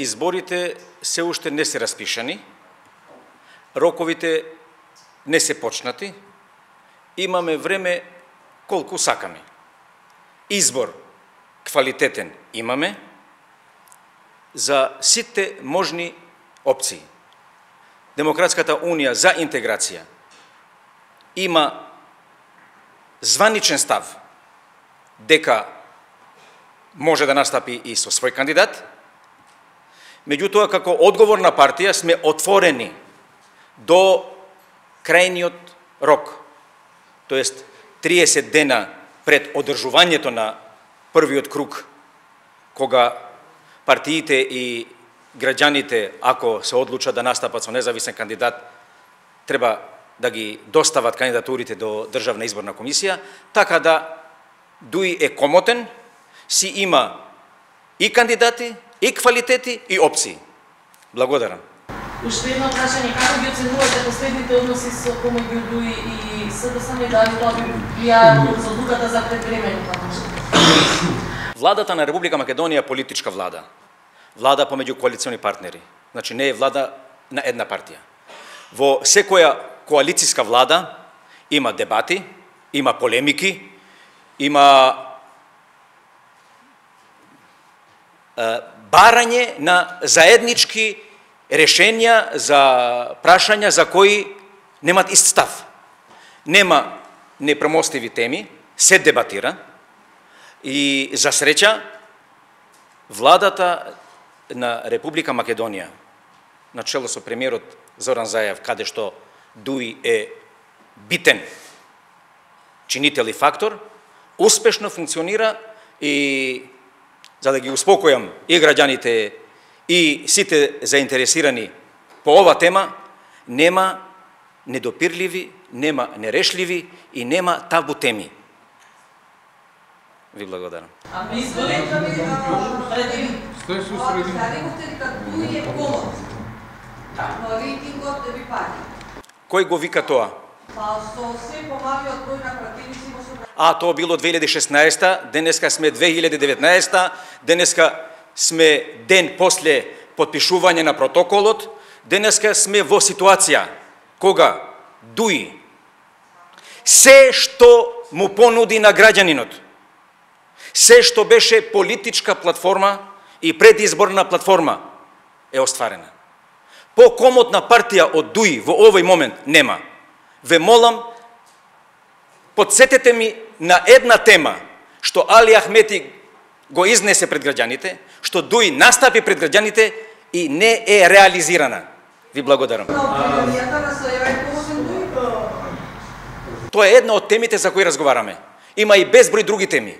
изборите се уште не се распишани, роковите не се почнати, имаме време колку сакаме. Избор квалитетен имаме за сите можни опции. Демократската унија за интеграција има званичен став дека може да настапи и со свој кандидат. Меѓутоа, како одговорна партија сме отворени до крајниот рок, тоест 30 дена пред одржувањето на првиот круг, кога партиите и граѓаните, ако се одлучат да настапат со независен кандидат, треба да ги достават кандидатурите до Државна изборна комисија, така да ДУИ е комотен, си има и кандидати, и квалитети, и опции. Благодарам. Уште едно прашање, како ги оценувате последните односи со помеѓу ДУИ и СДСМ, дали тоа би влијаело за одлуката за предвременото? Владата на Република Македонија е политичка влада. Влада помеѓу коалициони партнери. Значи не е влада на една партија. Во секоја коалицијска влада има дебати, има полемики, има барање на заеднички решенја за прашања за кои немат ист став. Нема непремостиви теми, се дебатира и за среќа владата на Република Македонија, начело со премиерот Зоран Заев, каде што ДУИ е битен чинител и фактор, успешно функционира и, за да ги успокојам и граѓаните и сите заинтересирани по ова тема, нема недопирливи, нема нерешливи и нема табу теми. Ви благодарам. Ами изборите ви Стои се усредин. Рекохте дека ДУИ е комот, но рейтингот да ви паѓа. Кој го вика тоа? Па со се помалиот број на пратеници во собранието. А, тоа било 2016, денеска сме 2019, денеска сме ден после подпишување на протоколот, денеска сме во ситуација кога ДУИ се што му понуди на граѓанинот, се што беше политичка платформа и предизборна платформа е остварена. По-комотна партија од ДУИ во овој момент нема. Ве молам, подсетете ми на една тема што Али Ахмети го изнесе пред граѓаните, што ДУИ настапи пред граѓаните и не е реализирана. Ви благодарам. Тоа е една од темите за кои разговараме. Има и безброј други теми.